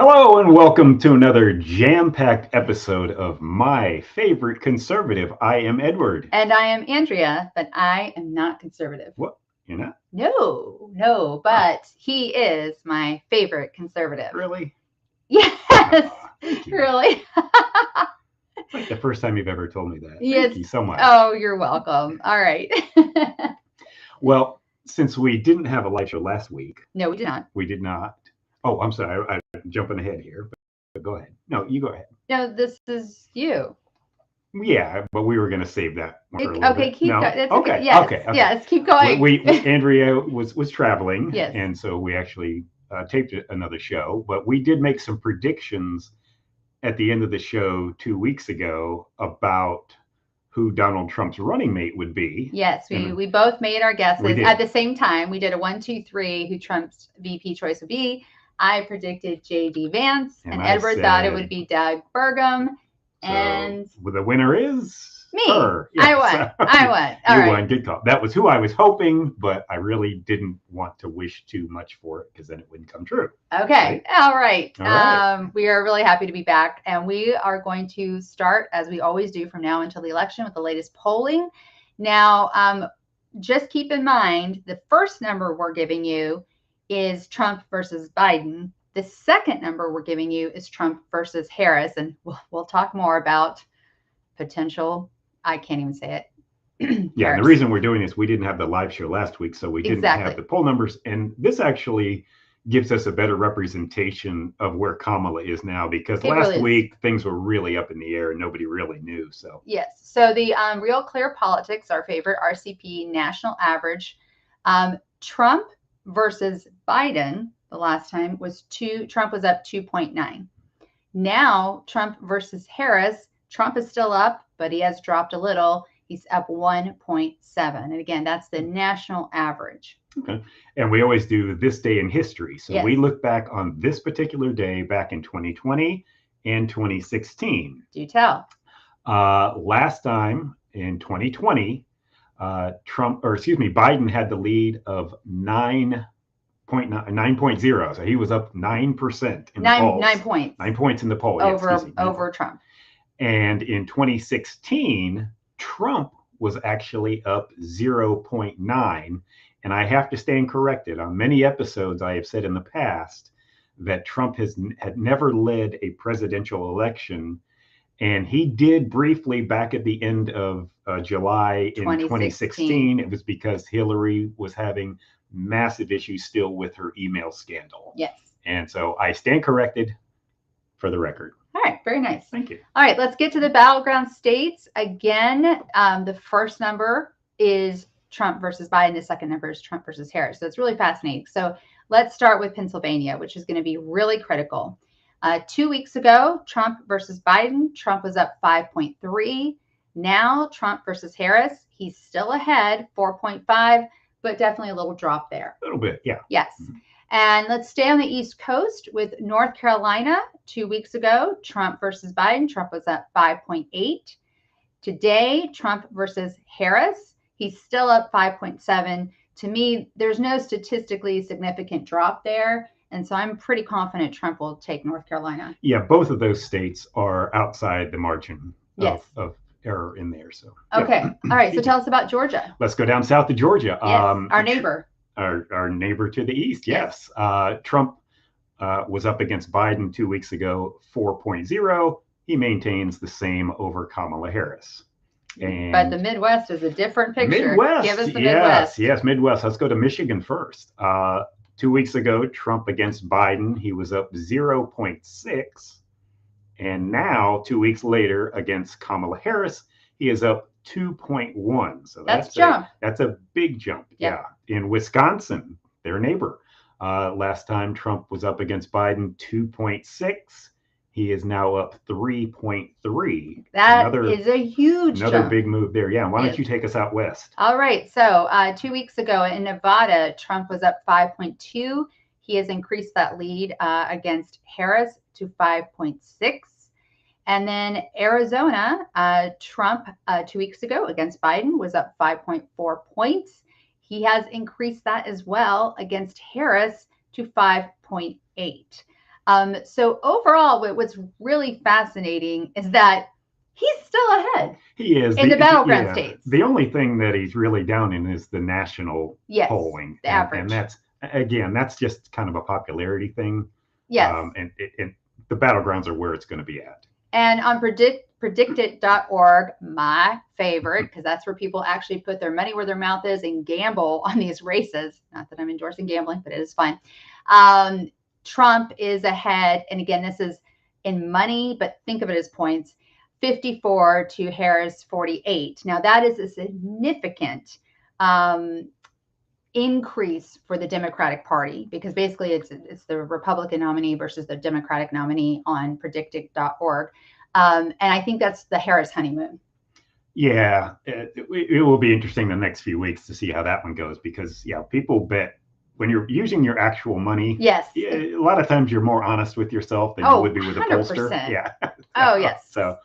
Hello and welcome to another jam-packed episode of My Favorite Conservative. I am Edward. And I am Andrea, but I am not conservative. What? You're not? No, but he is my favorite conservative. Really? Yes, really. It's like the first time you've ever told me that. Yes. Thank you so much. Oh, you're welcome. All right. Well, since we didn't have a live show last week. No, we did not. We did not. Oh, I'm sorry. I'm jumping ahead here. But go ahead. No, you go ahead. No, this is you. Yeah, but we were going to save that one for a little Okay, bit. keep No? going. That's Okay. Yes, Okay. yes, keep going. Andrea was traveling, Yes. and so we actually taped another show. But we did make some predictions at the end of the show 2 weeks ago about who Donald Trump's running mate would be. Yes, we both made our guesses did. at the same time. We did a 1, 2, 3 who Trump's VP choice would be. I predicted J.D. Vance, and Edward thought it would be Doug Burgum. And the winner is me. Her. Yes. I won. You won. Good call. That was who I was hoping, but I really didn't want to wish too much for it because then it wouldn't come true. Okay. Right? All right. We are really happy to be back, and we are going to start, as we always do from now until the election, with the latest polling. Now, just keep in mind, the first number we're giving you is Trump versus Biden. The second number we're giving you is Trump versus Harris, and we'll talk more about potential. I can't even say it. Yeah, the reason we're doing this, we didn't have the live show last week, so we didn't have the poll numbers, and this actually gives us a better representation of where Kamala is now, because last week things were really up in the air and nobody really knew. So yes, so the Real Clear Politics, our favorite RCP national average, Trump versus Biden. The last time was Trump was up 2.9. Now, Trump versus Harris, Trump is still up, but he has dropped a little. He's up 1.7. And again, that's the national average. Okay. And we always do this day in history. So we look back on this particular day back in 2020 and 2016. Do tell. Last time in 2020, Biden had the lead of 9.0. So he was up 9% in the polls. 9 points. 9 points in the poll. Over Trump. And in 2016, Trump was actually up 0.9. And I have to stand corrected. On many episodes, I have said in the past that Trump had never led a presidential election. And he did briefly back at the end of July in 2016. It was because Hillary was having massive issues still with her email scandal. Yes. And so I stand corrected for the record. All right. Very nice. Thank you. All right. Let's get to the battleground states. Again, the first number is Trump versus Biden. The second number is Trump versus Harris. So it's really fascinating. So let's start with Pennsylvania, which is going to be really critical. 2 weeks ago, Trump versus Biden, Trump was up 5.3. Now, Trump versus Harris, he's still ahead, 4.5, but definitely a little drop there. A little bit, yeah. Yes. Mm-hmm. And let's stay on the East Coast with North Carolina. 2 weeks ago, Trump versus Biden, Trump was up 5.8. Today, Trump versus Harris, he's still up 5.7. To me, there's no statistically significant drop there. And so I'm pretty confident Trump will take North Carolina. Yeah, both of those states are outside the margin of error in there. So okay. All right. So tell us about Georgia. Let's go down south to Georgia. Yes, our neighbor. Our neighbor to the east. Yes. Trump was up against Biden 2 weeks ago, 4.0. He maintains the same over Kamala Harris. But the Midwest is a different picture. Midwest. Give us the Midwest. Yes, Midwest. Let's go to Michigan first. 2 weeks ago, Trump against Biden, he was up 0.6. And now, 2 weeks later, against Kamala Harris, he is up 2.1. So that's a big jump. Yep. Yeah. In Wisconsin, their neighbor, last time Trump was up against Biden, 2.6. He is now up 3.3. That is a huge jump. Big move there. Yeah. Why don't you take us out west? All right. So 2 weeks ago in Nevada, Trump was up 5.2. He has increased that lead against Harris to 5.6. And then Arizona, Trump 2 weeks ago against Biden was up 5.4 points. He has increased that as well against Harris to 5.8. So overall, what's really fascinating is that he's still ahead. He is in the battleground states. The only thing that he's really down in is the national polling, the average, and that's just kind of a popularity thing. Yes, and the battlegrounds are where it's going to be at. And on predictit.org, my favorite, because that's where people actually put their money where their mouth is and gamble on these races. Not that I'm endorsing gambling, but it is fun. Trump is ahead, and again, this is in money, but think of it as points. 54 to Harris 48. Now that is a significant increase for the Democratic Party, because basically it's the Republican nominee versus the Democratic nominee on predictit.org. And I think that's the Harris honeymoon. Yeah, it will be interesting the next few weeks to see how that one goes, because people bet when you're using your actual money. Yes. A lot of times you're more honest with yourself than you would be with 100%. A pollster. Yeah. Yes. So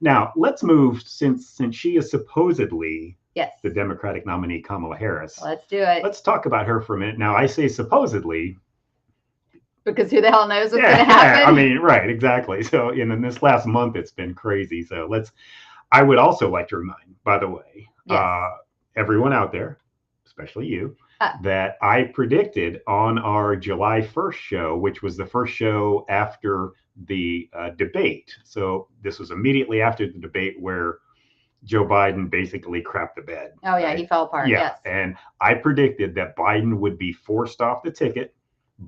now let's move, since she is supposedly the Democratic nominee, Kamala Harris. Let's do it. Let's talk about her for a minute. Now, I say supposedly because who the hell knows what's going to happen? I mean, right, exactly. So in this last month, it's been crazy. So I would also like to remind, by the way, everyone out there, especially you, that I predicted on our July 1st show, which was the first show after the debate. So this was immediately after the debate where Joe Biden basically crapped the bed. Oh, yeah, right? He fell apart. Yeah. Yes. And I predicted that Biden would be forced off the ticket,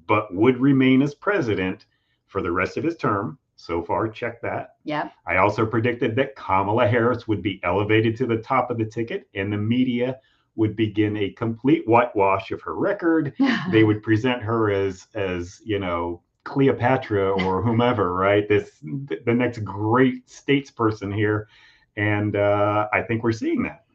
but would remain as president for the rest of his term. So far, check that. Yeah. I also predicted that Kamala Harris would be elevated to the top of the ticket, and the media would begin a complete whitewash of her record. They would present her as Cleopatra or whomever, right? The next great statesperson here. And I think we're seeing that.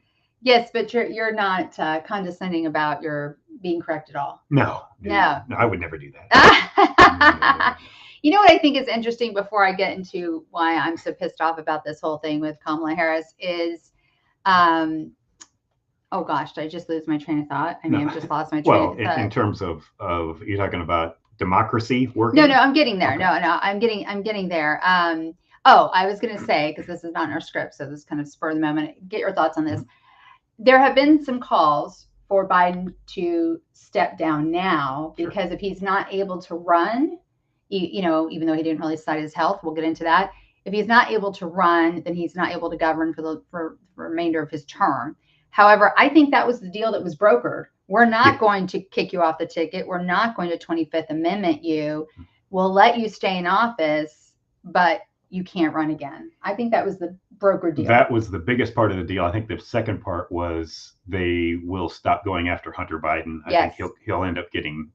Yes, but you're not condescending about your being correct at all. No, I would never do that. No. You know what I think is interesting before I get into why I'm so pissed off about this whole thing with Kamala Harris is, oh gosh, did I just lose my train of thought? I mean, I've just lost my train of thought. In terms of you're talking about democracy working? No, I'm getting there. Okay. No, I'm getting there. I was going to say, because this is not in our script, so this is kind of spur of the moment. Get your thoughts on this. Mm-hmm. There have been some calls for Biden to step down now, because if he's not able to run, even though he didn't really cite his health, we'll get into that. If he's not able to run, then he's not able to govern for the remainder of his term. However, I think that was the deal that was brokered. We're not going to kick you off the ticket. We're not going to 25th Amendment you. We'll let you stay in office, but you can't run again. I think that was the broker deal. That was the biggest part of the deal. I think the second part was they will stop going after Hunter Biden. I think he'll end up getting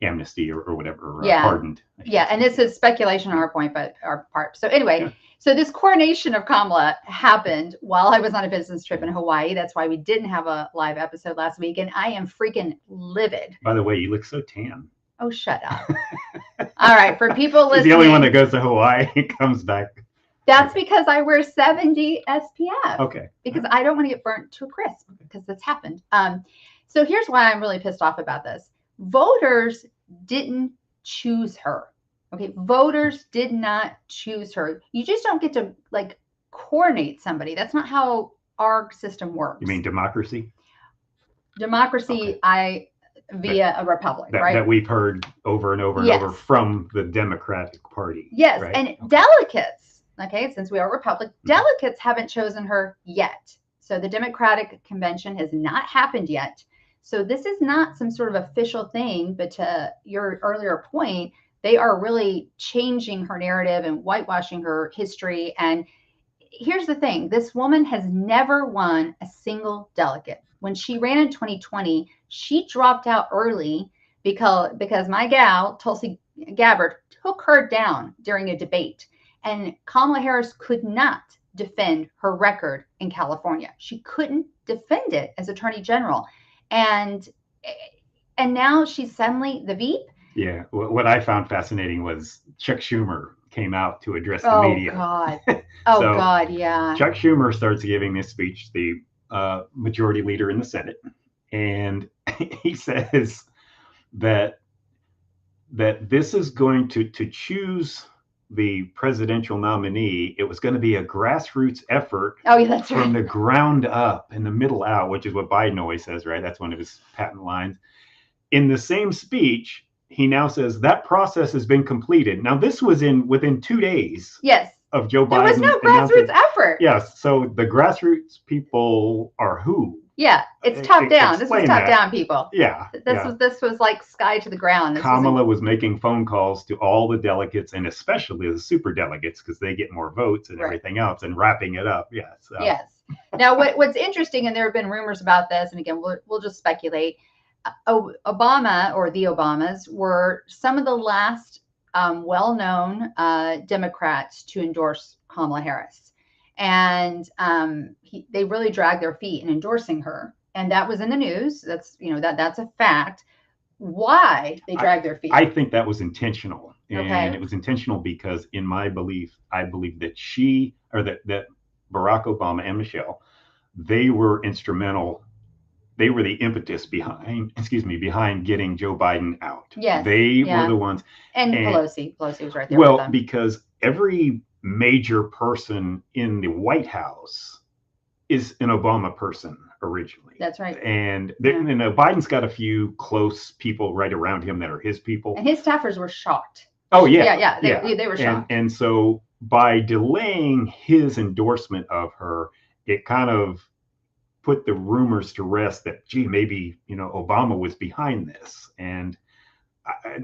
amnesty or whatever, pardoned. Yeah, and this is speculation on our part. So anyway, so this coronation of Kamala happened while I was on a business trip in Hawaii. That's why we didn't have a live episode last week, and I am freaking livid. By the way, you look so tan. Oh, shut up. All right, for people listening. The only one that goes to Hawaii comes back. That's because I wear 70 SPF. Okay. Because I don't want to get burnt to a crisp, because that's happened. So here's why I'm really pissed off about this. Voters didn't choose her. Okay, voters did not choose her. You just don't get to coordinate somebody. That's not how our system works. You mean democracy? Democracy, okay. Via a republic, right? That we've heard over and over and over from the Democratic Party. Yes, right? And delegates, okay, since we are a republic, delegates haven't chosen her yet. So the Democratic convention has not happened yet. So this is not some sort of official thing, but to your earlier point, they are really changing her narrative and whitewashing her history. And here's the thing. This woman has never won a single delegate. When she ran in 2020, she dropped out early because my gal, Tulsi Gabbard, took her down during a debate. And Kamala Harris could not defend her record in California. She couldn't defend it as Attorney General. And now she's suddenly the Veep. Yeah. What I found fascinating was Chuck Schumer came out to address the media. God. God. Yeah. Chuck Schumer starts giving this speech, the majority leader in the Senate, and he says that that this is going to choose the presidential nominee. It was going to be a grassroots effort That's from right. the ground up and the middle out, which is what Biden always says, right? That's one of his patent lines. In the same speech, he now says that process has been completed. Now, this was within 2 days. Yes. Of Joe Biden. There was no grassroots effort. Yes. So the grassroots people are who? Yeah, it's top down. This was top down people. Yeah. This was like sky to the ground. Kamala was making phone calls to all the delegates, and especially the super delegates, because they get more votes and everything else, and wrapping it up. Yeah. So. Yes. Now, what's interesting, and there have been rumors about this, and again, we'll just speculate. Obama, or the Obamas, were some of the last well-known Democrats to endorse Kamala Harris. And they really dragged their feet in endorsing her, and that was in the news. That's that's a fact. Why they dragged their feet? I think that was intentional, and it was intentional because, in my belief, I believe that that Barack Obama and Michelle, they were instrumental. They were the impetus behind getting Joe Biden out. Yes, they were the ones. And Pelosi was right there. Well, because every major person in the White House is an Obama person originally. That's right. And Biden's got a few close people right around him that are his people. And his staffers were shocked. Oh, yeah. Yeah. They were shocked. And so by delaying his endorsement of her, it kind of put the rumors to rest that, gee, maybe, Obama was behind this. And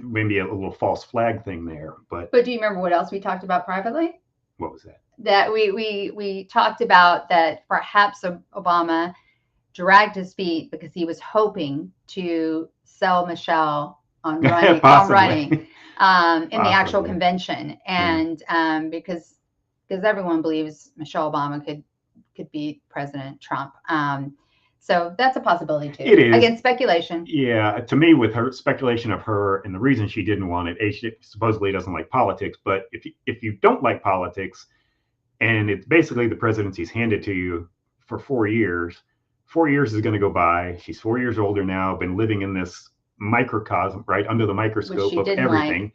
maybe a little false flag thing there. But do you remember what else we talked about privately? What was that? That we talked about that perhaps Obama dragged his feet because he was hoping to sell Michelle on running in the actual convention, and because everyone believes Michelle Obama could beat President Trump. So that's a possibility too. It is. Again, speculation. Yeah, to me, with her speculation of her, and the reason she didn't want it, she supposedly doesn't like politics. But if you don't like politics, and it's basically the presidency's handed to you for 4 years, 4 years is going to go by. She's 4 years older now, been living in this microcosm, right, under the microscope of everything.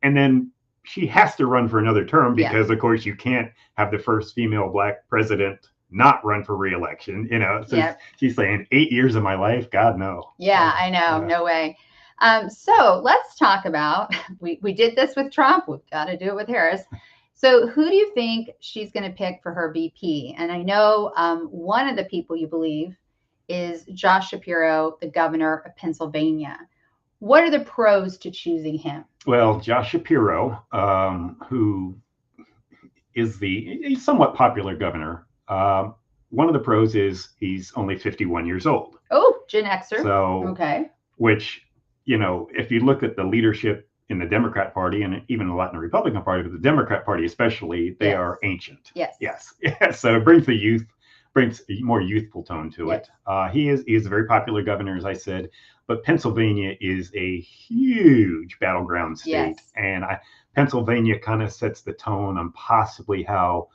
And then she has to run for another term because, of course, you can't have the first female Black president not run for reelection. So she's saying 8 years of my life, God, no. Yeah, I know. No way. So let's talk about, we did this with Trump. We've got to do it with Harris. So who do you think she's going to pick for her VP? And I know one of the people you believe is Josh Shapiro, the governor of Pennsylvania. What are the pros to choosing him? Well, Josh Shapiro, who is the somewhat popular governor, one of the pros is he's only 51 years old. Oh, Gen Xer. So, okay. Which, if you look at the leadership in the Democrat Party, and even a lot in the Republican Party, but the Democrat Party especially, they are ancient. Yes. So it brings a more youthful tone to it. He is a very popular governor, as I said, but Pennsylvania is a huge battleground state, and Pennsylvania kind of sets the tone on possibly how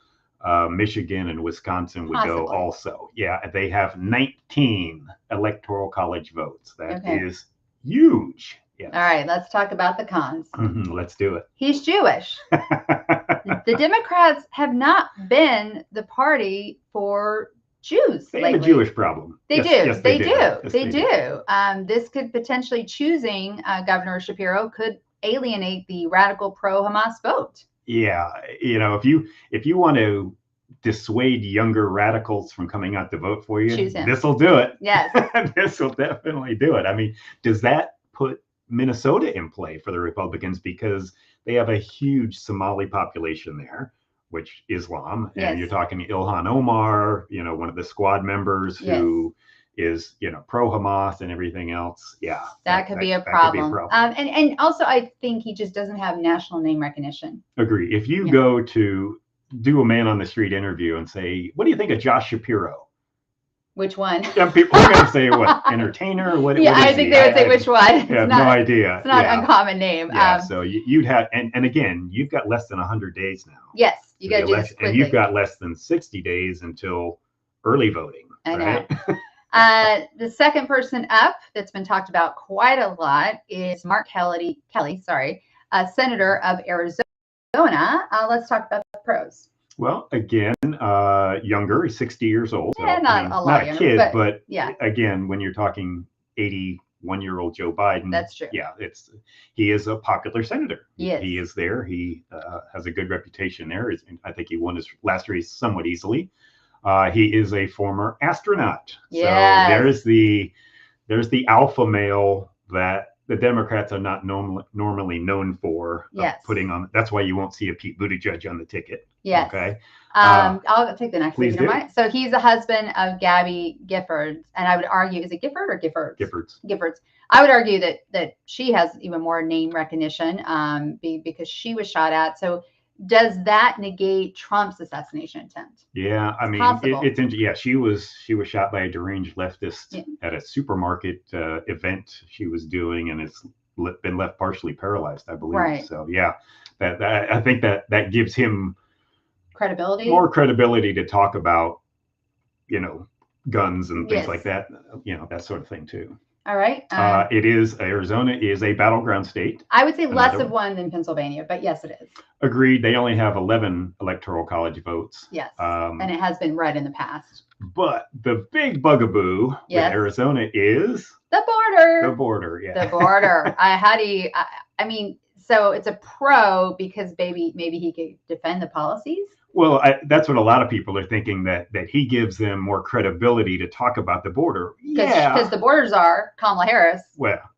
Michigan and Wisconsin would go also. Yeah, they have 19 electoral college votes. That is huge. Yes. All right, let's talk about the cons. Let's do it. He's Jewish. The Democrats have not been the party for Jews They lately. have a Jewish problem. They do. Yes, they do. This could potentially, choosing Governor Shapiro could alienate the radical pro-Hamas vote. Yeah, if you want to dissuade younger radicals from coming out to vote for you, this will do it. Yes. This will definitely do it. I mean, does that put Minnesota in play for the Republicans, because they have a huge Somali population there, which Islam, and you're talking Ilhan Omar, one of the squad members who is, pro-Hamas and everything else. Yeah, that could be a problem. And also, I think he just doesn't have national name recognition. Agree. If you go to do a man on the street interview and say, what do you think of Josh Shapiro? Which one? People are going to say, what, entertainer? What is I think they would say which one. I have no idea. It's not an uncommon name. So you'd have, and again, you've got less than 100 days now. Yes, you got to do this quickly. And you've got less than 60 days until early voting. I know. The second person up that's been talked about quite a lot is Mark Kelly, Senator of Arizona. Let's talk about the pros. Well, again, younger, he's 60 years old. So, not a lot not younger, a kid, but yeah. Again, when you're talking 81-year-old Joe Biden, that's true. Yeah, he is a popular senator. Yes. He is there. He has a good reputation there. I think he won his last race somewhat easily. He is a former astronaut. Yes. So there's the alpha male that the Democrats are not normally known for putting on. That's why you won't see a Pete Buttigieg on the ticket. Yes. Okay. I'll take the next please one. Right? So he's the husband of Gabby Giffords, and I would argue, is it Gifford or Giffords? Giffords. I would argue that she has even more name recognition because she was shot at. So does that negate Trump's assassination attempt? Yeah, I mean, it's yeah. She was shot by a deranged leftist at a supermarket event she was doing, and it's been left partially paralyzed, I believe. Right. So yeah, that I think that gives him more credibility to talk about, guns and things like that, that sort of thing too. All right. Arizona is a battleground state. I would say less of one than Pennsylvania, but yes, it is. Agreed. They only have 11 electoral college votes. Yes. And it has been red in the past. But the big bugaboo with Arizona is the border. The border, yeah. The border. I mean, so it's a pro because maybe he could defend the policies. Well, that's what a lot of people are thinking, that he gives them more credibility to talk about the border. Because the border czar, Kamala Harris,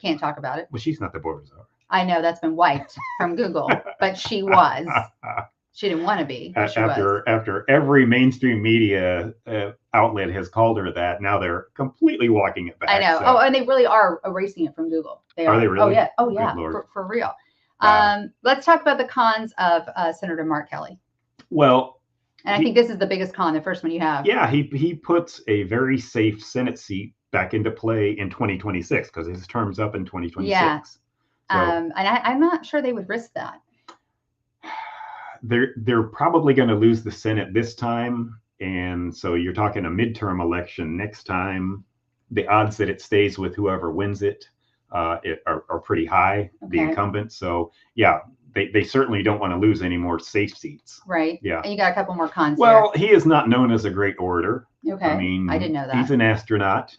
can't talk about it. Well, she's not the border czar. I know that's been wiped from Google, but she was. She didn't want to be. After every mainstream media outlet has called her that, now they're completely walking it back. I know. So. And they really are erasing it from Google. Are they really? Oh yeah. For real. Let's talk about the cons of Senator Mark Kelly. Well, and I think this is the biggest con, the first one you have. Yeah, he puts a very safe Senate seat back into play in 2026 because his term's up in 2026. Yeah. So, and I'm not sure they would risk that. They're probably going to lose the Senate this time, and so you're talking a midterm election next time. The odds that it stays with whoever wins it are pretty high, the incumbent. So yeah. They certainly don't want to lose any more safe seats. Right. Yeah. And you got a couple more cons. Well, he is not known as a great orator. Okay. I mean, I didn't know that. He's an astronaut,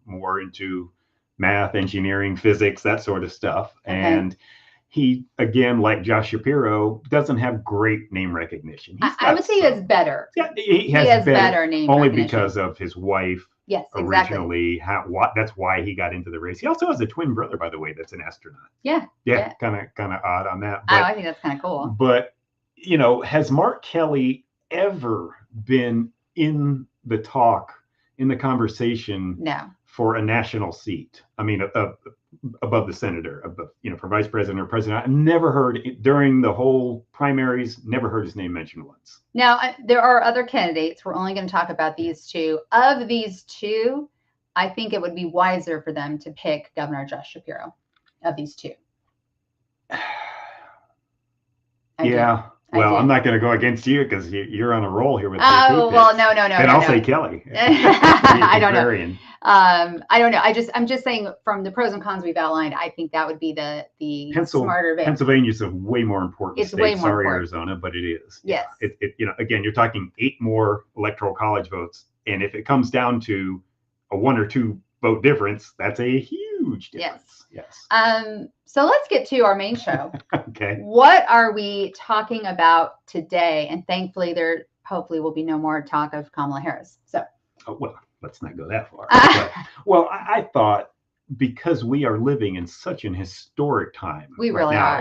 more into math, engineering, physics, that sort of stuff. Okay. And he, again, like Josh Shapiro, doesn't have great name recognition. I would say he has better. Yeah, he has better name only recognition. Because of his wife. Yes, originally, that's why he got into the race. He also has a twin brother, by the way, that's an astronaut. Yeah. Kind of odd on that. But, I think that's kind of cool. But has Mark Kelly ever been in the conversation? No. For a national seat? I mean, above the senator, for vice president or president. I never heard during the whole primaries. Never heard his name mentioned once. Now, there are other candidates. We're only going to talk about these two. Of these two, I think it would be wiser for them to pick Governor Josh Shapiro. Of these two. Well, I'm not going to go against you because you're on a roll here with. Oh well, no. And I'll say Kelly. I don't know. I don't know. I'm just saying from the pros and cons we've outlined, I think that would be the smarter bet. Pennsylvania's a way more important state. Way more Sorry, important. Arizona, but it is. Yes. Again, you're talking 8 more electoral college votes, and if it comes down to a 1 or 2 vote difference, that's a huge difference. Yes. So let's get to our main show. Okay. What are we talking about today? And thankfully, there hopefully will be no more talk of Kamala Harris. So. Well, let's not go that far. I thought because we are living in such an historic time. We really are.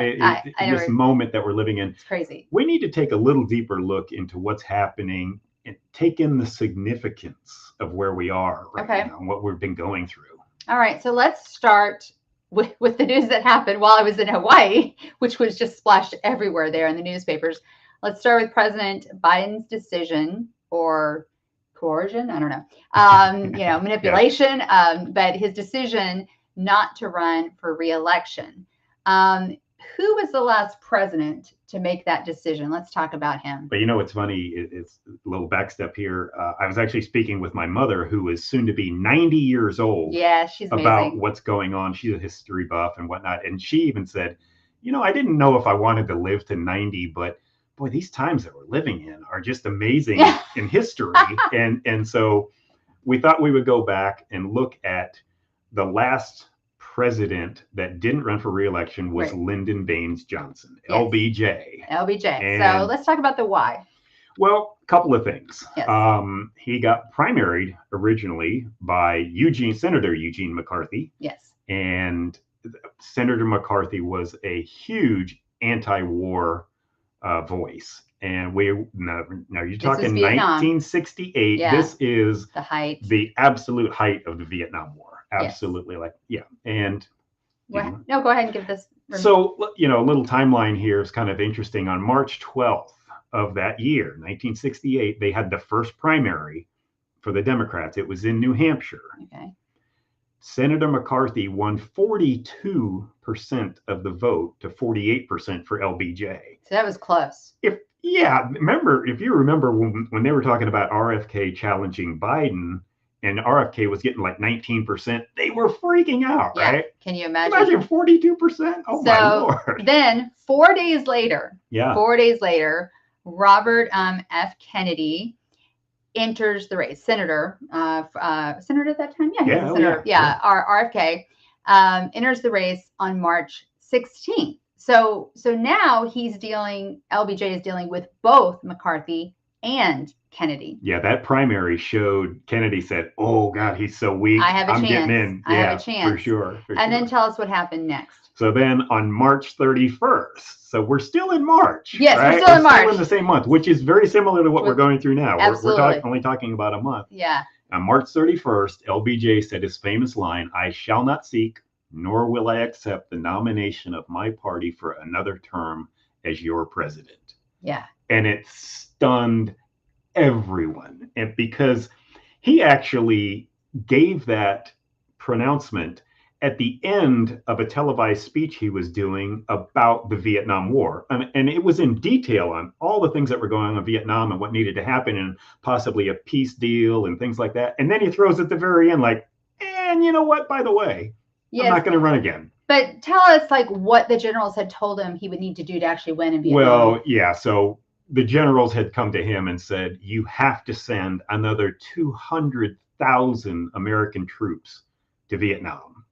This moment that we're living in. It's crazy. We need to take a little deeper look into what's happening and take in the significance of where we are right now and what we've been going through. All right. So let's start with the news that happened while I was in Hawaii, which was just splashed everywhere there in the newspapers. Let's start with President Biden's decision or coercion. I don't know. Manipulation. But his decision not to run for reelection. who was the last president to make that decision? Let's talk about him. But it's funny. It's a little backstep here. I was actually speaking with my mother, who is soon to be 90 years old. Yeah, she's amazing. About what's going on. She's a history buff and whatnot. And she even said, I didn't know if I wanted to live to 90, but boy, these times that we're living in are just amazing in history. And so we thought we would go back and look at the last president that didn't run for re-election was Right. Lyndon Baines Johnson, Yes. LBJ. And- So let's talk about the why. Well, a couple of things. Yes. He got primaried originally by Senator Eugene McCarthy. Yes. And Senator McCarthy was a huge anti-war voice. And now you're talking 1968. Yeah. This is the absolute height of the Vietnam War. Absolutely. Yes. And no, go ahead and give this. So, a little timeline here is kind of interesting. On March 12th of that year, 1968, they had the first primary for the Democrats. It was in New Hampshire. Okay. Senator McCarthy won 42% of the vote to 48% for LBJ. So that was close. If you remember when they were talking about RFK challenging Biden and RFK was getting like 19%, they were freaking out, right? Can you imagine? Imagine 42%. Oh, my Lord. Then 4 days later, 4 days later, Robert F. Kennedy enters the race. Senator at that time? Yeah, he was a senator. RFK enters the race on March 16th. So now LBJ is dealing with both McCarthy and Kennedy. Yeah, that primary showed Kennedy said, "Oh God, he's so weak. I'm getting in. I have a chance. For sure." Then tell us what happened next. So then on March 31st, so we're still in March. Yes, right? we're still in March. Still in the same month, which is very similar to what we're going through now. Absolutely. We're only talking about a month. Yeah. On March 31st, LBJ said his famous line, "I shall not seek, nor will I accept the nomination of my party for another term as your president." Yeah. And it stunned everyone. And because he actually gave that pronouncement at the end of a televised speech he was doing about the Vietnam War. And it was in detail on all the things that were going on in Vietnam and what needed to happen and possibly a peace deal and things like that. And then he throws at the very end like, and you know what, by the way, I'm not going to run again. But tell us what the generals had told him he would need to do to actually win in Vietnam. Well, yeah. So the generals had come to him and said, you have to send another 200,000 American troops to Vietnam.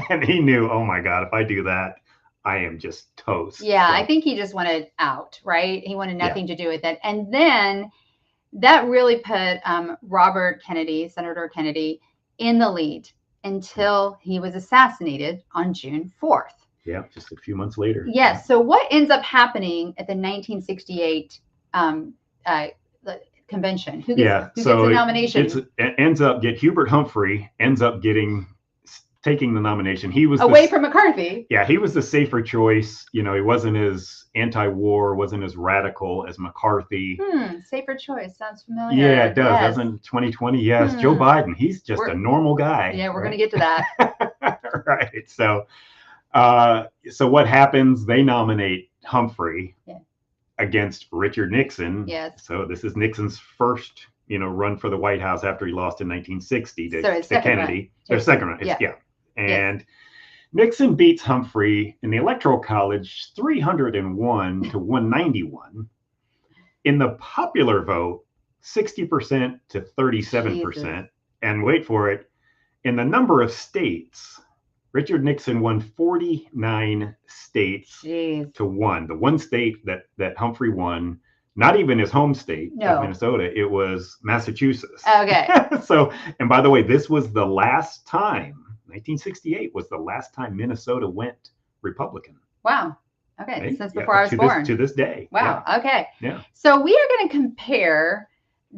And he knew, oh my God, if I do that, I am just toast. Yeah, so, I think he just wanted out, right? He wanted nothing to do with it. And then that really put Senator Kennedy, in the lead until he was assassinated on June 4th. Yeah, just a few months later. Yes. So what ends up happening at the 1968 convention? Who gets the nomination? Hubert Humphrey ends up taking the nomination. He was away from McCarthy. Yeah, he was the safer choice. He wasn't as anti-war, wasn't as radical as McCarthy. Safer choice sounds familiar. Yeah, it does. Yes. Doesn't 2020? Yes, Joe Biden. He's just a normal guy. Yeah, we're going to get to that. Right. So what happens? They nominate Humphrey against Richard Nixon. Yes. So this is Nixon's first, run for the White House after he lost in 1960 to Kennedy. Their second run. Yeah. And Nixon beats Humphrey in the Electoral College 301 to 191. In the popular vote, 60% to 37%. Jesus. And wait for it, in the number of states, Richard Nixon won 49 states to 1. The one state that Humphrey won, not even his home state of Minnesota, it was Massachusetts. Okay. So, and by the way, this was the last time, 1968 was the last time Minnesota went Republican. Wow. Okay. Right? Since before I was born. To this day. Wow. Yeah. Okay. Yeah. So we are going to compare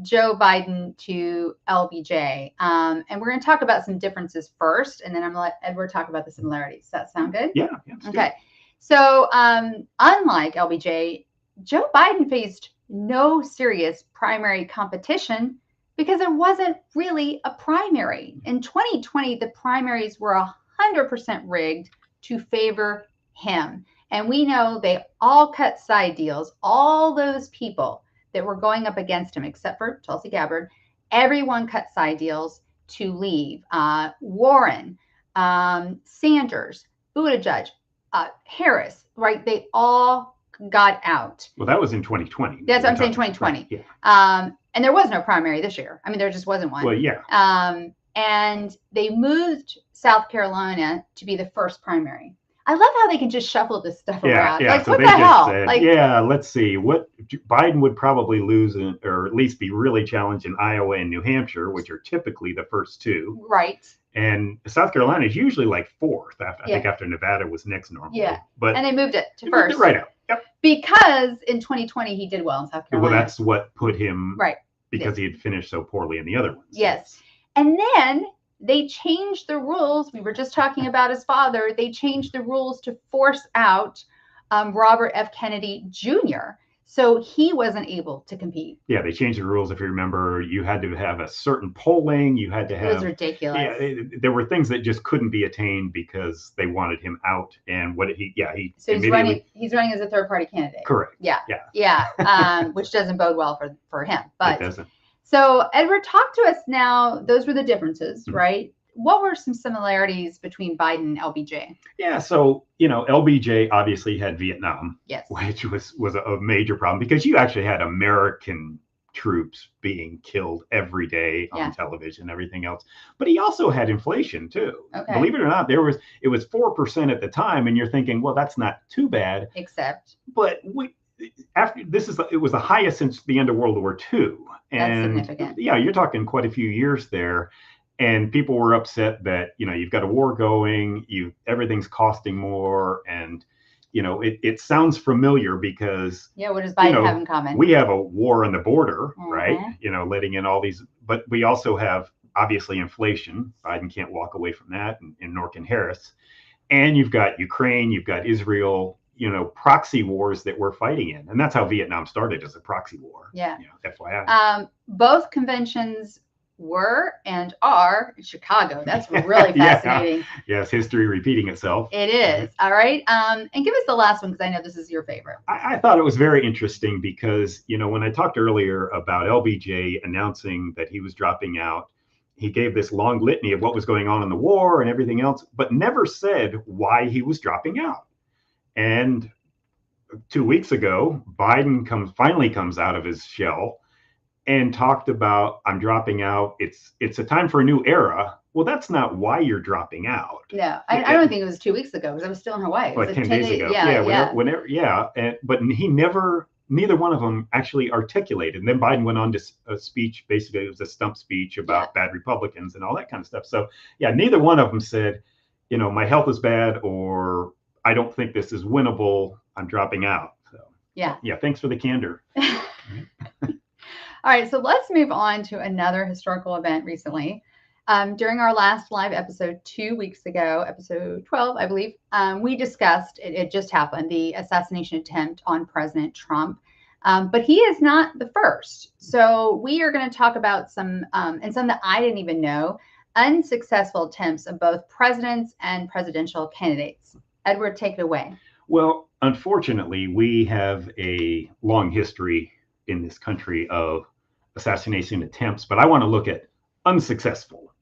Joe Biden to LBJ. And we're going to talk about some differences first, and then I'm going to let Edward talk about the similarities. Does that sound good? Yeah. Okay. So unlike LBJ, Joe Biden faced no serious primary competition because there wasn't really a primary. In 2020, the primaries were 100% rigged to favor him. And we know they all cut side deals. All those people that were going up against him, except for Tulsi Gabbard, everyone cut side deals to leave. Warren, Sanders, Buttigieg, Harris, right? They all got out. Well, that was in 2020. That's what I'm saying, 2020. Right, yeah. And there was no primary this year. I mean, there just wasn't one. Well, yeah. And they moved South Carolina to be the first primary. I love how they can just shuffle this stuff around. Yeah. Like, So what they the just hell? said, Like, yeah, let's see. What Biden would probably lose, or at least be really challenged in Iowa and New Hampshire, which are typically the first two. right. And South Carolina is usually like fourth. I think after Nevada was next normally. Yeah. But And they moved it to they first. moved it right out. Yep. Because in 2020, he did well in South Carolina. Well, that's what put him right. because he had finished so poorly in the other ones. Yes. And then they changed the rules. We were just talking about his father. They changed the rules to force out Robert F. Kennedy Jr. So he wasn't able to compete. Yeah, they changed the rules. If you remember, you had to have a certain polling. You had to have. It was ridiculous. Yeah, there were things that just couldn't be attained because they wanted him out. And what he So he's running. He's running as a third-party candidate. Correct. Yeah. Which doesn't bode well for him. But it doesn't. So Edward, talk to us now. Those were the differences, right? What were some similarities between Biden and LBJ? Yeah, so LBJ obviously had Vietnam, yes, which was a major problem because you actually had American troops being killed every day on television, everything else. But he also had inflation too. Okay. Believe it or not, it was 4% at the time, and you're thinking, well, that's not too bad. Except, but it was the highest since the end of World War II, and that's significant. Yeah, you're talking quite a few years there. And people were upset that, you've got a war going, everything's costing more. And, it sounds familiar because. Yeah, what does Biden have in common? We have a war on the border, right? Letting in all these, but we also have obviously inflation. Biden can't walk away from that, and nor can Harris. And you've got Ukraine, you've got Israel, proxy wars that we're fighting in. And that's how Vietnam started, as a proxy war. Yeah. FYI. Both conventions were and are in Chicago. That's really fascinating. Yes, history repeating itself. It is. All right. And give us the last one, because I know this is your favorite. I thought it was very interesting because, when I talked earlier about LBJ announcing that he was dropping out, he gave this long litany of what was going on in the war and everything else, but never said why he was dropping out. And 2 weeks ago, Biden finally comes out of his shell and talked about, I'm dropping out. It's a time for a new era. Well, that's not why you're dropping out. No, I don't think it was 2 weeks ago, because I was still in Hawaii. Like 10 days ago. Whenever. But neither one of them actually articulated. And then Biden went on to a speech, basically it was a stump speech about bad Republicans and all that kind of stuff. So neither one of them said, my health is bad, or I don't think this is winnable, I'm dropping out. So thanks for the candor. All right, so let's move on to another historical event recently. During our last live episode 2 weeks ago, episode 12, I believe, we discussed, it just happened, the assassination attempt on President Trump. But he is not the first. So we are going to talk about some, and some that I didn't even know, unsuccessful attempts of both presidents and presidential candidates. Edward, take it away. Well, unfortunately, we have a long history in this country of assassination attempts, but I want to look at unsuccessful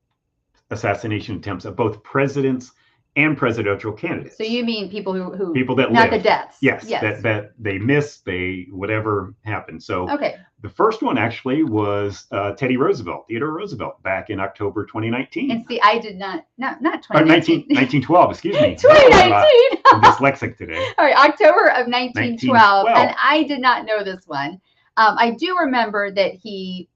assassination attempts of both presidents and presidential candidates. So you mean people who people that not live. The deaths? Yes. That they missed, whatever happened. So the first one actually was Theodore Roosevelt, back in October 2019. And see, I did not 2019. 1912, excuse me. 2019. I'm dyslexic today. All right, October of 1912, and I did not know this one. I do remember that he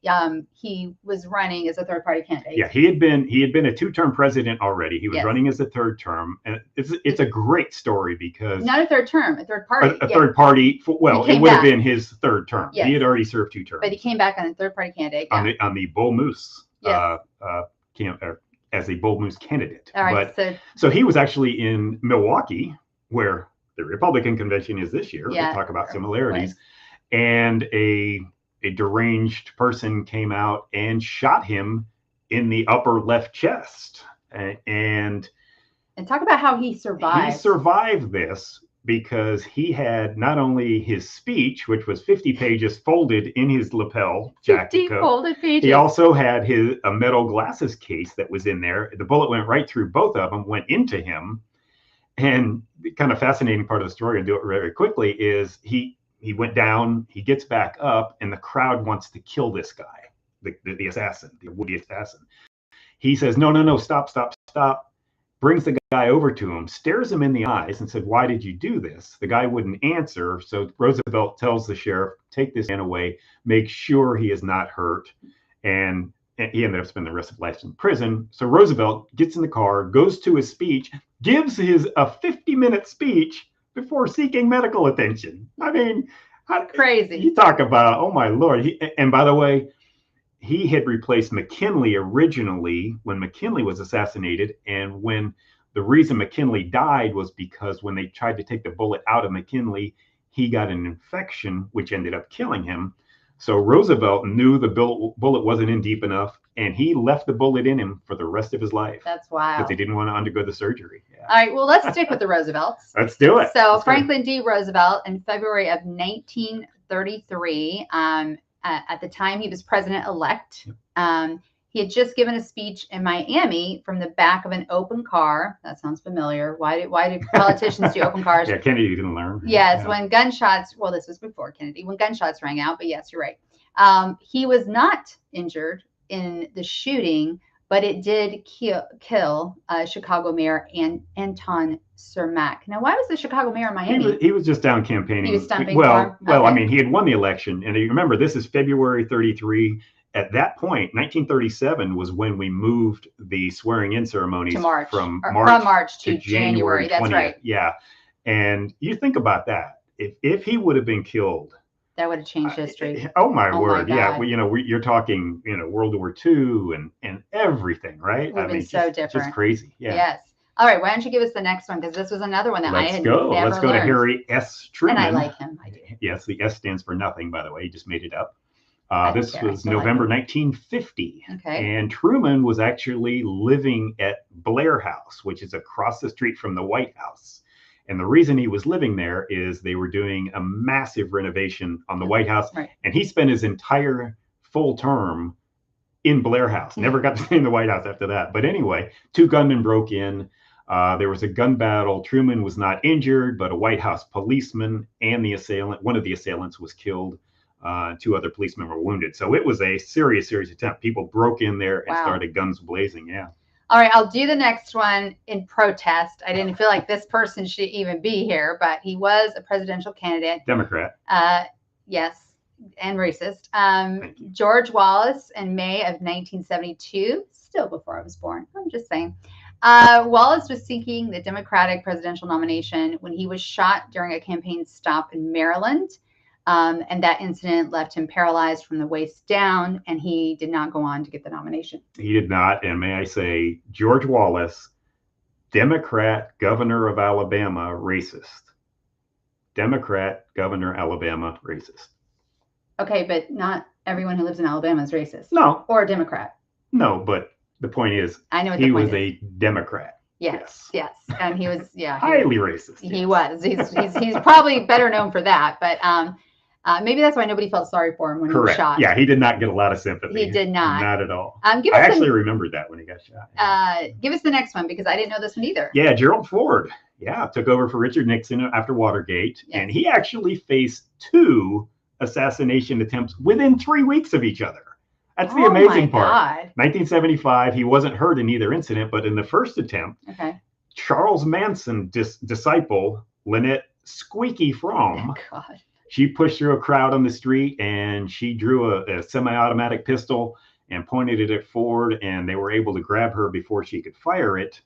was running as a third-party candidate. Yeah, he had been a two-term president already. He was running as a third term, and it's a great story because not a third term, a third party. A third party. Well, it would have been his third term. Yes. He had already served 2 terms. But he came back on a third-party candidate. On the Bull Moose. Yes. As a Bull Moose candidate. All right. So he was actually in Milwaukee, where the Republican convention is this year. Yeah. We'll talk about similarities. Right. And a deranged person came out and shot him in the upper left chest. And talk about how he survived. He survived this because he had not only his speech, which was 50 pages folded in his lapel jacket 50 coat, folded pages. he also had a metal glasses case that was in there. The bullet went right through both of them, went into him. And the kind of fascinating part of the story, I'll do it very quickly, is he went down, he gets back up, and the crowd wants to kill this guy, the assassin, the would-be assassin. He says, no, stop. Brings the guy over to him, stares him in the eyes and said, "Why did you do this?" The guy wouldn't answer. So Roosevelt tells the sheriff, "Take this man away, make sure he is not hurt." And he ended up spending the rest of his life in prison. So Roosevelt gets in the car, goes to his speech, gives a 50-minute speech before seeking medical attention. I mean, crazy. You talk about, oh my Lord. And by the way, he had replaced McKinley originally when McKinley was assassinated. And when the reason McKinley died was because when they tried to take the bullet out of McKinley, he got an infection, which ended up killing him. So Roosevelt knew the bullet wasn't in deep enough, and he left the bullet in him for the rest of his life. That's wild. Because he didn't want to undergo the surgery. Yeah. All right, well, let's stick with the Roosevelts. Let's do it. So Franklin D. Roosevelt, in February of 1933, at the time he was president-elect, he had just given a speech in Miami from the back of an open car. That sounds familiar. Why do politicians do open cars? Yeah, Kennedy didn't learn. Yes, yeah. When gunshots, well, this was before Kennedy, when gunshots rang out, but yes, you're right. He was not injured in the shooting, but it did kill Chicago Mayor Anton Cermak. Now, why was the Chicago mayor in Miami? He was just down campaigning. He was stumping Well, okay. I mean, he had won the election. And you remember, this is February 33. At that point, 1937 was when we moved the swearing-in ceremonies from March to January 20th. That's right. Yeah. And you think about that. If he would have been killed, that would have changed history. Oh my word! Yeah, well, you're talking, World War II and everything, right? Would have been so different. Just crazy. Yeah. Yes. All right. Why don't you give us the next one? Because this was another one that I had never learned. Let's go to Harry S. Truman. And I like him. I do. Yes, the S stands for nothing, by the way. He just made it up. This was November 1950. Okay. And Truman was actually living at Blair House, which is across the street from the White House. And the reason he was living there is they were doing a massive renovation on the White House. Right. And he spent his entire full term in Blair House. Never got to stay in the White House after that. But anyway, 2 gunmen broke in. There was a gun battle. Truman was not injured, but a White House policeman and one of the assailants was killed. 2 other policemen were wounded. So it was a serious attempt. People broke in there and started guns blazing. Yeah. All right, I'll do the next one in protest. I didn't feel like this person should even be here, but he was a presidential candidate. Democrat. Yes, and racist. George Wallace in May of 1972, still before I was born. I'm just saying. Wallace was seeking the Democratic presidential nomination when he was shot during a campaign stop in Maryland. And that incident left him paralyzed from the waist down, and he did not go on to get the nomination. He did not. And may I say, George Wallace, Democrat, governor of Alabama, racist. Democrat, governor, Alabama, racist. Okay, but not everyone who lives in Alabama is racist. No. Or a Democrat. No, but the point is, I know what he was a Democrat. Yes. And he was, highly racist. He was. He's probably better known for that, but maybe that's why nobody felt sorry for him when he was shot. Yeah, he did not get a lot of sympathy. He did not. Not at all. I actually remembered that when he got shot. Give us the next one, because I didn't know this one either. Yeah, Gerald Ford. Yeah, took over for Richard Nixon after Watergate. Yes. And he actually faced 2 assassination attempts within 3 weeks of each other. That's the amazing part. God. 1975, he wasn't hurt in either incident, but in the first attempt, Charles Manson disciple, Lynette Squeaky Fromm, she pushed through a crowd on the street and she drew a semi-automatic pistol and pointed it at Ford, and they were able to grab her before she could fire it.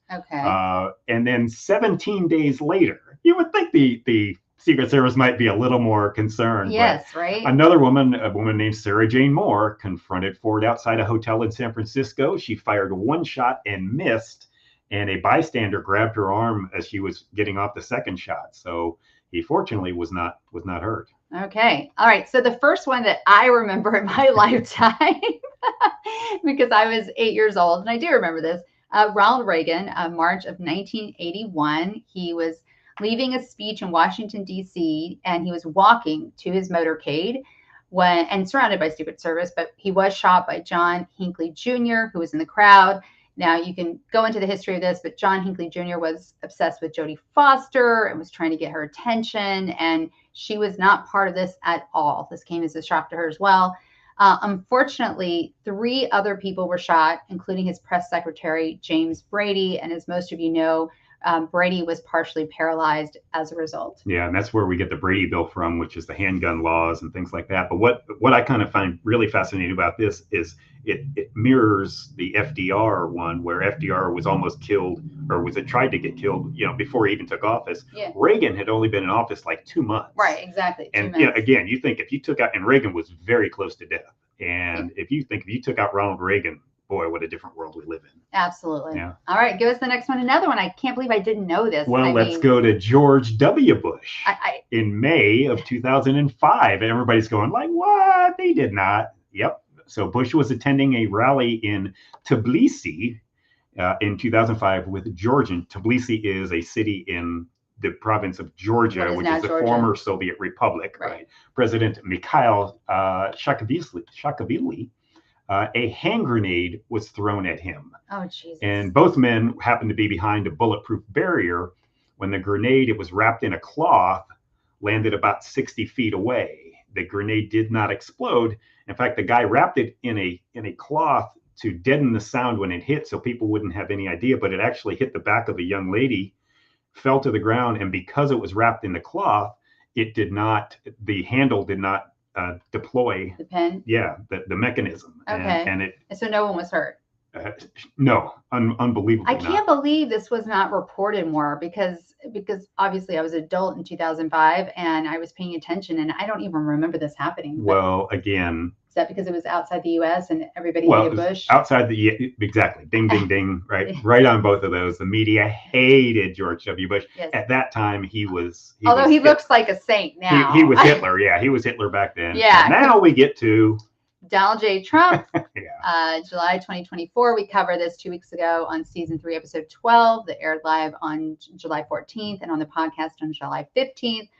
And then 17 days later, you would think the Secret Service might be a little more concerned. Yes, right. Another woman, a woman named Sarah Jane Moore, confronted Ford outside a hotel in San Francisco. She fired 1 shot and missed, and a bystander grabbed her arm as she was getting off the second shot. So he fortunately was not hurt. Okay. All right. So the first one that I remember in my lifetime, because I was 8 years old, and I do remember this, Ronald Reagan, March of 1981, he was leaving a speech in Washington, D.C., and he was walking to his motorcade and surrounded by Secret Service, but he was shot by John Hinckley Jr., who was in the crowd. Now, you can go into the history of this, but John Hinckley Jr. was obsessed with Jodie Foster and was trying to get her attention, and she was not part of this at all. This came as a shock to her as well. Unfortunately, 3 other people were shot, including his press secretary, James Brady. And as most of you know, Brady was partially paralyzed as a result. Yeah, and that's where we get the Brady Bill from, which is the handgun laws and things like that. But what I kind of find really fascinating about this is it mirrors the FDR one, where FDR was almost killed, or was it tried to get killed, before he even took office. Yeah. Reagan had only been in office like 2 months. Right, exactly. And again, you think if you took out, and Reagan was very close to death. And if you took out Ronald Reagan, boy, what a different world we live in. Absolutely. Yeah. All right, give us the next one. Another one. I can't believe I didn't know this. Well, let's go to George W. Bush in May of 2005. And everybody's going like, what? They did not. Yep. So Bush was attending a rally in Tbilisi in 2005 with Georgian. Tbilisi is a city in the province of Georgia, which is the former Soviet Republic. Right. President Mikhail Saakashvili. A hand grenade was thrown at him. Oh, Jesus. And both men happened to be behind a bulletproof barrier when the grenade, it was wrapped in a cloth, landed about 60 feet away. The grenade did not explode. In fact, the guy wrapped it in a cloth to deaden the sound when it hit, so people wouldn't have any idea, but it actually hit the back of a young lady, fell to the ground, and because it was wrapped in the cloth, the handle did not deploy the pen. Yeah, the mechanism. Okay. And so no one was hurt. No, unbelievable. I can't believe this was not reported more because obviously I was an adult in 2005 and I was paying attention, and I don't even remember this happening. Well, again, is that because it was outside the U.S. and everybody hated Bush? Outside exactly. Ding, ding, ding. Right on both of those. The media hated George W. Bush. Yes. At that time, he looks like a saint now. He was Hitler. Yeah, he was Hitler back then. Yeah. And now we get to Donald J. Trump. Yeah. July 2024. We covered this 2 weeks ago on season 3, episode 12, that aired live on July 14th and on the podcast on July 15th.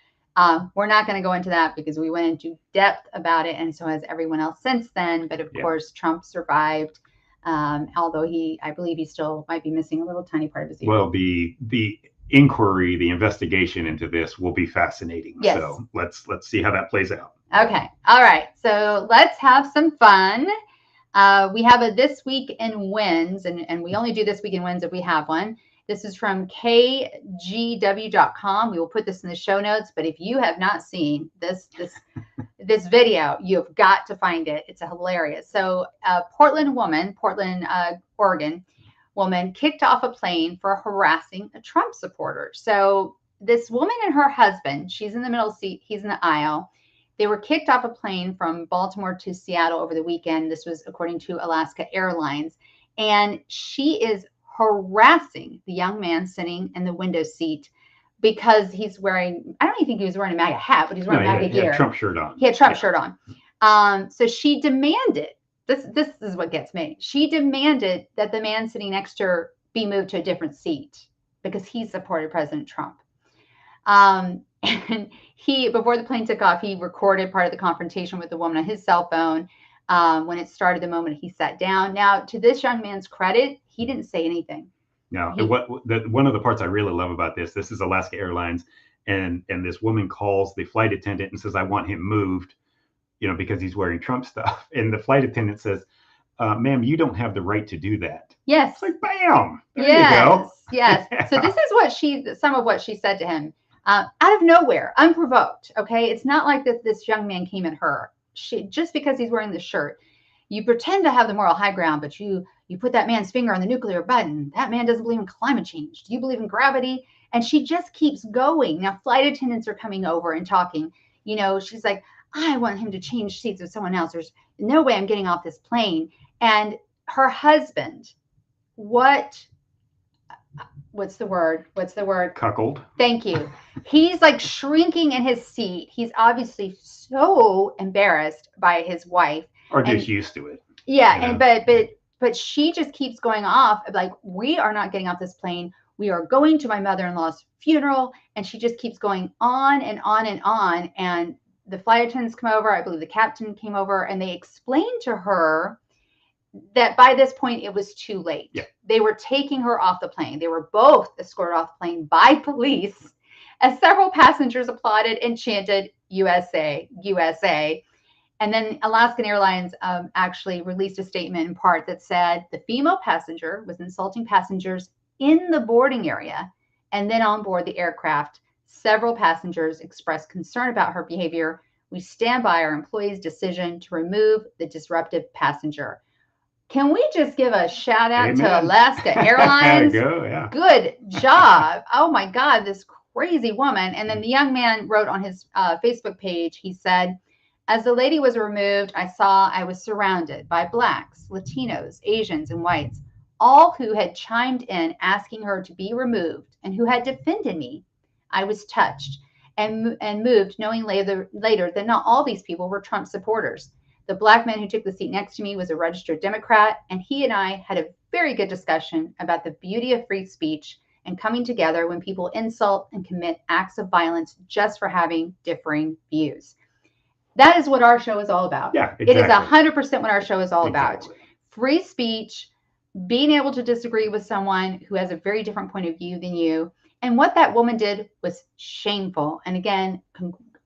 We're not going to go into that because we went into depth about it, and so has everyone else since then. But of course, Trump survived, although I believe he still might be missing a little tiny part of his ear. Well, the inquiry, the investigation into this will be fascinating. Yes. So let's see how that plays out. Okay. All right. So let's have some fun. We have a This Week in Wins, and we only do This Week in Wins if we have one. This is from kgw.com. We will put this in the show notes, but if you have not seen this video, you've got to find it. It's hilarious. So Portland, Oregon woman kicked off a plane for harassing a Trump supporter. So this woman and her husband, she's in the middle seat, he's in the aisle. They were kicked off a plane from Baltimore to Seattle over the weekend. This was according to Alaska Airlines. And she is harassing the young man sitting in the window seat because he's wearing, I don't even think he was wearing a MAGA hat, but he's wearing MAGA gear. He had a Trump shirt on. He had a Trump shirt on. So she demanded, this is what gets me. She demanded that the man sitting next to her be moved to a different seat because he supported President Trump. And before the plane took off, he recorded part of the confrontation with the woman on his cell phone. When it started, the moment he sat down. Now, to this young man's credit, he didn't say anything. No, one of the parts I really love about this is Alaska Airlines, and this woman calls the flight attendant and says, "I want him moved," because he's wearing Trump stuff. And the flight attendant says, "Ma'am, you don't have the right to do that." Yes. It's like, bam. There you go. Yes. So this is some of what she said to him. Out of nowhere, unprovoked. Okay. It's not like that this young man came at her. Just because he's wearing this shirt, you pretend to have the moral high ground, but you put that man's finger on the nuclear button. That man doesn't believe in climate change. Do you believe in gravity? And she just keeps going. Now, flight attendants are coming over and talking. She's like, I want him to change seats with someone else. There's no way I'm getting off this plane. And her husband, what's the word? Cuckold. Thank you. He's like shrinking in his seat. He's obviously so embarrassed by his wife. Or just used to it. Yeah. And but she just keeps going off like, we are not getting off this plane. We are going to my mother-in-law's funeral. And she just keeps going on and on and on. And the flight attendants come over. I believe the captain came over, and they explained to her that by this point it was too late. Yeah. They were taking her off the plane. They were both escorted off the plane by police as several passengers applauded and chanted USA, USA. And then Alaska Airlines actually released a statement in part that said the female passenger was insulting passengers in the boarding area. And then on board the aircraft, several passengers expressed concern about her behavior. We stand by our employees' decision to remove the disruptive passenger. Can we just give a shout out Amen. to Alaska Airlines? Go, yeah. Good job. Oh my God, this crazy woman. And then the young man wrote on his Facebook page, he said, as the lady was removed, I was surrounded by Blacks, Latinos, Asians, and whites, all who had chimed in asking her to be removed and who had defended me. I was touched and moved, knowing later that not all these people were Trump supporters. The Black man who took the seat next to me was a registered Democrat, and he and I had a very good discussion about the beauty of free speech and coming together when people insult and commit acts of violence just for having differing views. That is what our show is all about. Yeah, exactly. It is 100% what our show is all Exactly. about. Free speech, being able to disagree with someone who has a very different point of view than you. And what that woman did was shameful. And again,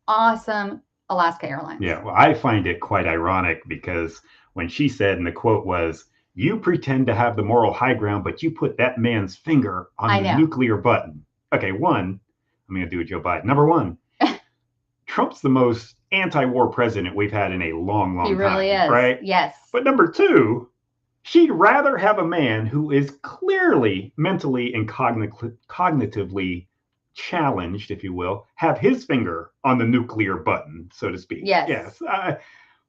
awesome Alaska Airlines. Yeah, well, I find it quite ironic because when she said, and the quote was, you pretend to have the moral high ground, but you put that man's finger on the nuclear button. Okay, one, I'm going to do a Joe Biden. Number one, Trump's the most anti-war president we've had in a long, long time. He really is. Right? Yes. But number two, she'd rather have a man who is clearly mentally and cognitively challenged, if you will, have his finger on the nuclear button, so to speak. Yes. Yes.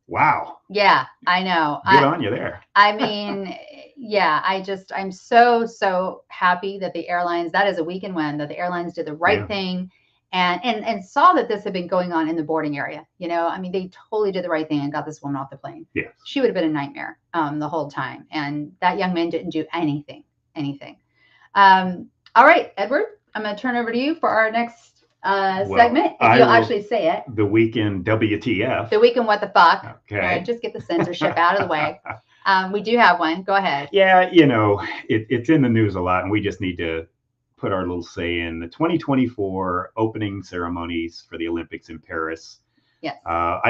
Wow. Yeah, I know. Good on you there. I mean, yeah, I'm so happy that the airlines, that is a weekend win, that the airlines did the right thing and saw that this had been going on in the boarding area. You know, I mean, they totally did the right thing and got this woman off the plane. Yes. She would have been a nightmare the whole time. And that young man didn't do anything. All right, Edward, I'm going to turn over to you for our next segment. If you'll actually say it. The weekend WTF. The weekend what the fuck. Okay. All right, just get the censorship out of the way. We do have one. Go ahead. Yeah, you know, it's in the news a lot, and we just need to put our little say in. The 2024 opening ceremonies for the Olympics in Paris. Yes.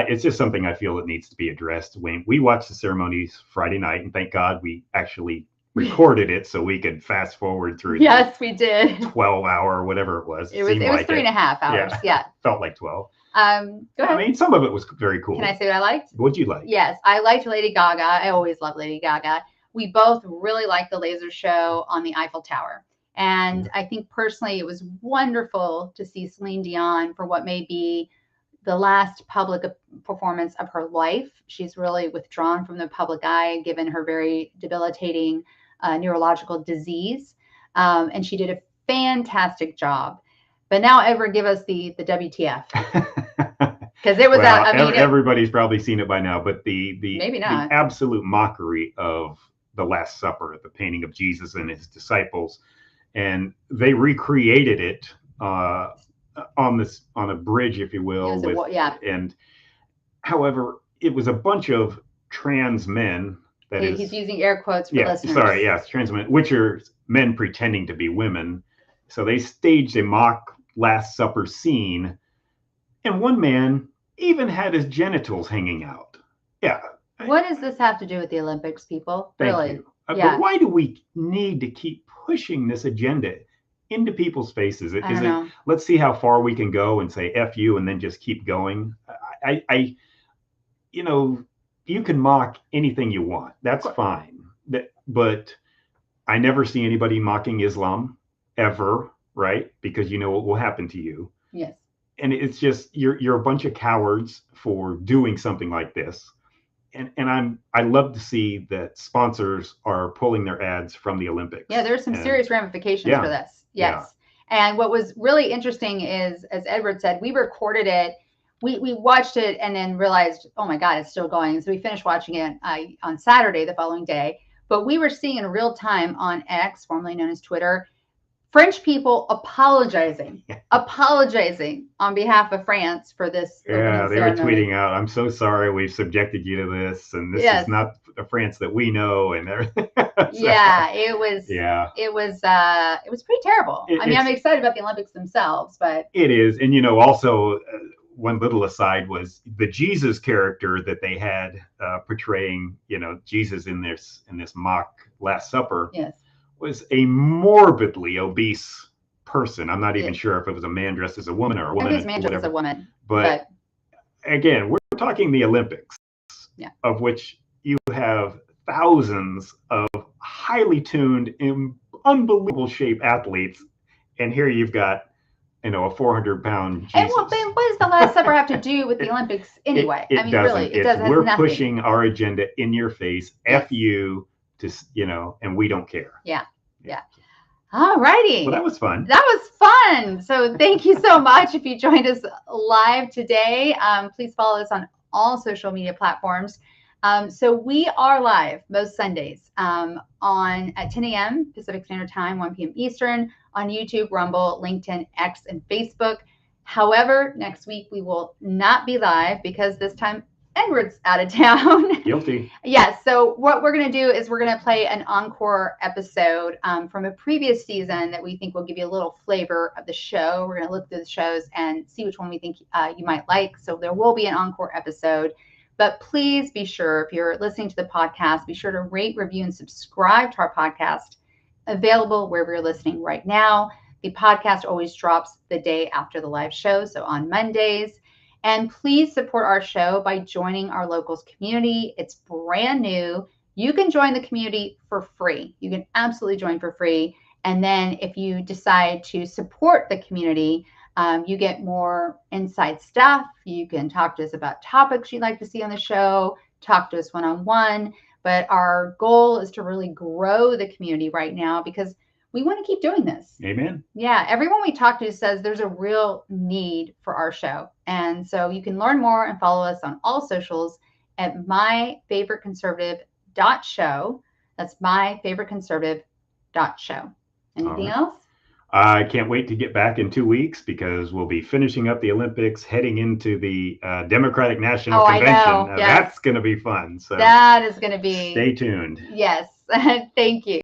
It's just something I feel that needs to be addressed. When we watched the ceremonies Friday night, and thank God we actually recorded it so we could fast forward through. Yes, we did. 12-hour or whatever it was. It was 3.5 hours. Yeah. Felt like 12. Go ahead. I mean, some of it was very cool. Can I say what I liked? What'd you like? Yes, I liked Lady Gaga. I always love Lady Gaga. We both really liked the laser show on the Eiffel Tower. And I think personally it was wonderful to see Celine Dion for what may be the last public performance of her life. She's really withdrawn from the public eye, given her very debilitating neurological disease. And she did a fantastic job. But now, Edward, give us the WTF. Because it was everybody's probably seen it by now, but the maybe not. The absolute mockery of the Last Supper, the painting of Jesus and his disciples, and they recreated it on a bridge, if you will. And however, it was a bunch of trans men. He's using air quotes for listeners. Sorry, yes, trans men, which are men pretending to be women. So they staged a mock Last Supper scene, and one man even had his genitals hanging out. Yeah. What does this have to do with the Olympics, people? Thank you. But why do we need to keep pushing this agenda into people's faces? Is it let's see how far we can go and say F you and then just keep going? You can mock anything you want. That's fine. But I never see anybody mocking Islam ever, right? Because you know what will happen to you. Yes. And it's just you're a bunch of cowards for doing something like this. And I love to see that sponsors are pulling their ads from the Olympics. Yeah, there's some serious ramifications for this. Yes. Yeah. And what was really interesting is, as Edward said, we recorded it. We watched it and then realized, oh my God, it's still going. So we finished watching it on Saturday, the following day. But we were seeing in real time on X, formerly known as Twitter, French people apologizing on behalf of France for this Yeah, opening they were ceremony. tweeting out, "I'm so sorry we've subjected you to this, and this Yes. is not the France that we know," and everything. Yeah, it was. Yeah, It was pretty terrible. I mean, I'm excited about the Olympics themselves, but it is. And also one little aside was the Jesus character that they had portraying, Jesus in this mock Last Supper. Yes. Was a morbidly obese person. I'm not even Yes. sure if it was a man dressed as a woman or a woman. Maybe it was man dressed as a woman. But again, we're talking the Olympics, yeah, of which you have thousands of highly tuned, in unbelievable shape athletes, and here you've got a 400-pound Jesus. And what does the Last Supper have to do with the Olympics anyway? It doesn't. Really, it doesn't. We're pushing our agenda in your face. Yes. F you, and we don't care. Yeah. All righty. Well, that was fun. That was fun. So thank you so much. If you joined us live today, please follow us on all social media platforms. So we are live most Sundays at 10 a.m. Pacific Standard Time, 1 p.m. Eastern, on YouTube, Rumble, LinkedIn, X, and Facebook. However, next week we will not be live because this time Edward's out of town. Guilty. Yes. So what we're going to do is we're going to play an encore episode from a previous season that we think will give you a little flavor of the show. We're going to look through the shows and see which one we think you might like. So there will be an encore episode. But please be sure, if you're listening to the podcast, be sure to rate, review, and subscribe to our podcast, available wherever you're listening right now. The podcast always drops the day after the live show, so on Mondays. And please support our show by joining our locals community. It's brand new. You can join the community for free. You can absolutely join for free. And then if you decide to support the community, you get more inside stuff. You can talk to us about topics you'd like to see on the show, talk to us one-on-one. But our goal is to really grow the community right now because we want to keep doing this. Amen. Yeah, everyone we talk to says there's a real need for our show. And so you can learn more and follow us on all socials at myfavoriteconservative.show. That's myfavoriteconservative.show. Anything else? I can't wait to get back in 2 weeks because we'll be finishing up the Olympics, heading into the Democratic National Convention. I know. Yes. That's going to be fun. So that is going to be. Stay tuned. Yes. Thank you.